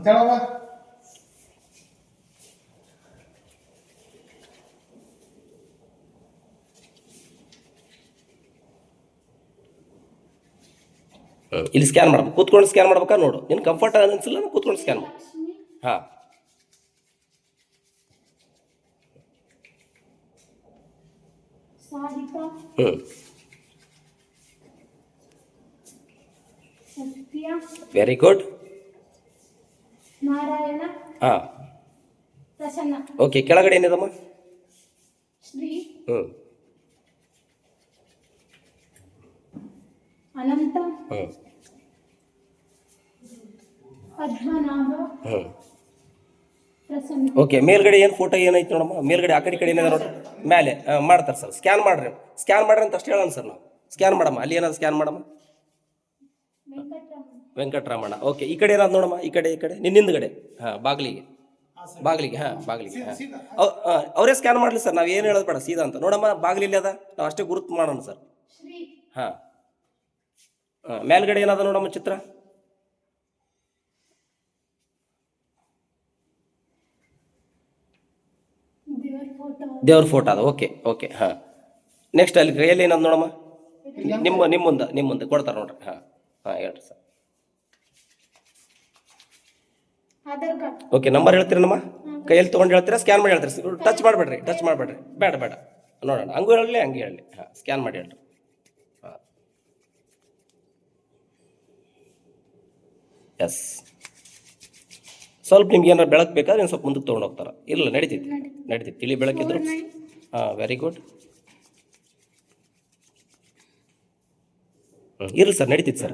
ತೆಳವ ಇಲ್ಲಿ ಸ್ಕ್ಯಾನ್ ಮಾಡಬೇಕು. ಕೂತ್ಕೊಂಡು ಸ್ಕ್ಯಾನ್ ಮಾಡ್ಬೇಕಾ ನೋಡು. ನಿನ್ನ ಕಂಫರ್ಟ್ ಅನಿಸಿಲ್ಲ ಕೂತ್ಕೊಂಡು ಸ್ಕ್ಯಾನ್ ಮಾಡಿ. ಹಾಂ ಹ್ಞೂ ವೆರಿ ಗುಡ್. ನಾರಾಯಣ ಹಾಂ ಪ್ರಸನ್ನ ಓಕೆ. ಕೆಳಗಡೆ ಏನಿದಮ್ಮ? ಶ್ರೀ ಹ್ಞೂ ಅನಂತ ಹ್ಞೂ ಪದ್ಮನಾಭ ಹ್ಞೂ ಪ್ರಸನ್ನ. ಓಕೆ. ಮೇಲ್ಗಡೆ ಏನು ಫೋಟೋ ಏನೈತೆ ನೋಡಮ್ಮ? ಮೇಲ್ಗಡೆ ಆ ಕಡೆ ಏನಿದೆ ನೋಡ್ರಿ ಮೇಲೆ ಮಾಡ್ತಾರೆ ಸರ್. ಸ್ಕ್ಯಾನ್ ಮಾಡ್ರಿ. ಸ್ಕ್ಯಾನ್ ಮಾಡ್ರಿ ಅಂತ ಅಷ್ಟು ಹೇಳೋಣ ಸರ್ ನಾವು. ಸ್ಕ್ಯಾನ್ ಮಾಡಮ್ಮ. ಅಲ್ಲಿ ಏನಾದ್ರು ಸ್ಕ್ಯಾನ್ ಮಾಡಮ್ಮ. ವೆಂಕಟರಮಣ. ಓಕೆ. ಈ ಕಡೆ ಏನಾದ್ರು ನೋಡಮ್ಮ. ಈ ಕಡೆ ನಿನ್ನಿಂದಗಡೆ. ಹಾಂ ಬಾಗಿಲಿಗೆ ಹಾಂ ಬಾಗಿಲಿಗೆ. ಹಾಂ ಅವರೇ ಸ್ಕ್ಯಾನ್ ಮಾಡಲಿ ಸರ್. ನಾವು ಏನು ಹೇಳೋದು ಬೇಡ, ಸೀದಾ ಅಂತ ನೋಡಮ್ಮ. ಬಾಗಿಲಿಲ್ಲಿ ಅದ, ನಾವು ಅಷ್ಟೇ ಗುರುತು ಮಾಡೋಣ ಸರ್. ಹಾಂ ಮೇಲ್ಗಡೆ ಏನಾದ ನೋಡಮ್ಮ ಚಿತ್ರ. ದೇವ್ರ ಫೋಟೋ ಅದು. ಓಕೆ. ಹಾಂ ನೆಕ್ಸ್ಟ್ ಅಲ್ಲಿ ಕೈಯಲ್ಲಿ ಏನಾದ್ರು ನೋಡಮ್ಮ. ನಿಮ್ಮ ಮುಂದೆ ಕೊಡ್ತಾರೆ ನೋಡ್ರಿ. ಹಾಂ ಹೇಳ್ರಿ ಸರ್. ಓಕೆ. ನಂಬರ್ ಹೇಳ್ತೀರಮ್ಮ? ಕೈಯಲ್ಲಿ ತೊಗೊಂಡು ಹೇಳ್ತೀರಾ, ಸ್ಕ್ಯಾನ್ ಮಾಡಿ ಹೇಳ್ತೀರಿ? ಟಚ್ ಮಾಡಬೇಡ್ರಿ. ಬೇಡ ನೋಡೋಣ. ಹಂಗೂ ಹೇಳಲಿ ಹಂಗೆ ಹೇಳಲಿ. ಹಾಂ ಸ್ಕ್ಯಾನ್ ಮಾಡಿ ಹೇಳ್ರಿ. ಹಾಂ ಎಸ್. ಸ್ವಲ್ಪ ನಿಮ್ಗೆ ಏನಾರು ಬೆಳಕು ಬೇಕಾದ್ರೆ ನೀವು ಸ್ವಲ್ಪ ಮುಂದಕ್ಕೆ ತೊಗೊಂಡು ಹೋಗ್ತಾರೆ. ಇಲ್ಲ ನಡೀತೈತಿ. ತಿಳಿ ಬೆಳಕಿದ್ರು. ಹಾಂ ವೆರಿ ಗುಡ್. ಇರಲಿ ಸರ್, ನಡೀತೈತಿ ಸರ್.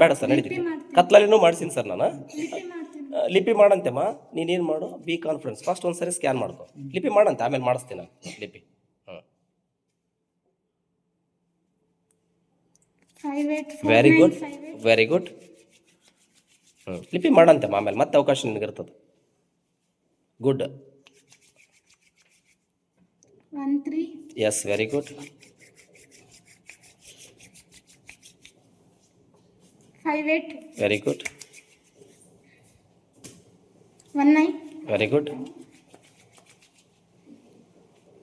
ಬೇಡ ಸರ್, ನಡೀತೈತಿ. ಕತ್ಲಲ್ಲಿನೂ ಮಾಡಿಸಿನಿ ಸರ್ ನಾನು. ಲಿಪಿ ಮಾಡಂತೆಮ್ಮ. ನೀನೇನು ಮಾಡು, ಬಿ ಕಾನ್ಫಿಡೆನ್ಸ್. ಫಸ್ಟ್ ಒಂದು ಸರಿ ಸ್ಕ್ಯಾನ್ ಮಾಡ್ಕೊ. ಲಿಪಿ ಮಾಡಂತೆ, ಆಮೇಲೆ ಮಾಡಿಸ್ತೀನಿ ನಾನು ಲಿಪಿ. Very good. ಲಿಪಿ ಮಾಡಂತೆಮ್ಮ, ಆಮೇಲೆ ಮತ್ತೆ ಅವಕಾಶ ನಿನಗಿರ್ತದೆ. Good. Yes very good. 58 very good. 19 very good.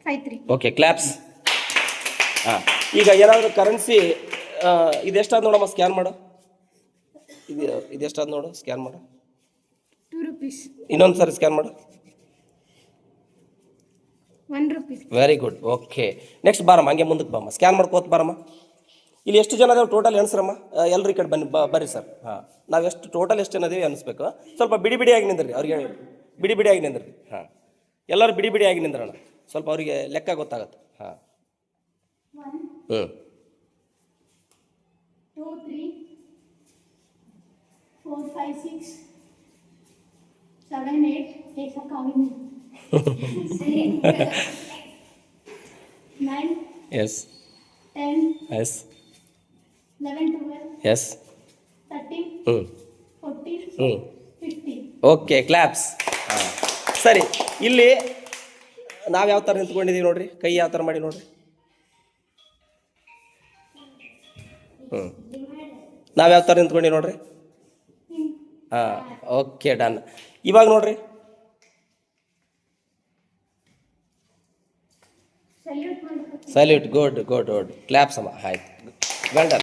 53. Okay claps. ಹಾಂ ಈಗ ಏನಾದರೂ ಕರೆನ್ಸಿ ಇದೆಷ್ಟಾದ ನೋಡಮ್ಮ. ಸ್ಕ್ಯಾನ್ ಮಾಡು. ಇದೆಷ್ಟಾದ ನೋಡು, ಸ್ಕ್ಯಾನ್ ಮಾಡು. 2 rupees. ಇನ್ನೊಂದು ಸಾರಿ ಸ್ಕ್ಯಾನ್ ಮಾಡು. 1 rupee. Very good. Okay next ಬಾರಮ್ಮ, ಹಂಗೆ ಮುಂದಕ್ಕೆ ಬಾರಮ್ಮ. ಸ್ಕ್ಯಾನ್ ಮಾಡ್ಕೋತ ಬಾರಮ್ಮ. ಇಲ್ಲಿ ಎಷ್ಟು ಜನ ಅದೇವು ಟೋಟಲ್ ಎಣಿಸ್ರಮ್ಮ. ಎಲ್ಲರೂ ಈ ಕಡೆ ಬರ್ರಿ ಸರ್. ಹಾಂ ನಾವು ಟೋಟಲ್ ಎಷ್ಟು ಜನ ಅದೇವಿ ಅನಿಸ್ಬೇಕು. ಸ್ವಲ್ಪ ಬಿಡಿಯಾಗಿ ನಿಂದ್ರಿ. ಅವ್ರಿಗೆ ಬಿಡಿಯಾಗಿ ನಿಂದ್ರಿ. ಹಾಂ ಎಲ್ಲರೂ ಬಿಡಿಯಾಗಿ ನಿಂದ್ರಣ. ಸ್ವಲ್ಪ ಅವರಿಗೆ ಲೆಕ್ಕ ಗೊತ್ತಾಗತ್ತೆ. ಹಾಂ 1 2 3 4 5 6 7 8 ऐसा count 9 yes 10 yes 11 12 yes 13 14 15. Okay claps. ಹಾಂ ಸರಿ. ಇಲ್ಲಿ ನಾವು ಯಾವ ಥರ ನಿಂತ್ಕೊಂಡಿದ್ದೀವಿ ನೋಡ್ರಿ. ಕೈ ಯಾವ ಥರ ಮಾಡಿ ನೋಡ್ರಿ. ನಾವು ಯಾವ ಥರ ನಿಂತ್ಕೊಂಡಿ ನೋಡ್ರಿ. ಹಾಂ ಓಕೆ ಡನ್. ಇವಾಗ ನೋಡ್ರಿ. ಸಲ್ಯೂಟ್. ಗುಡ್. ಕ್ಲಾಪ್ಸ್ ಅಮ್ಮ. ಆಯ್ತು ವೆಲ್ ಡನ್.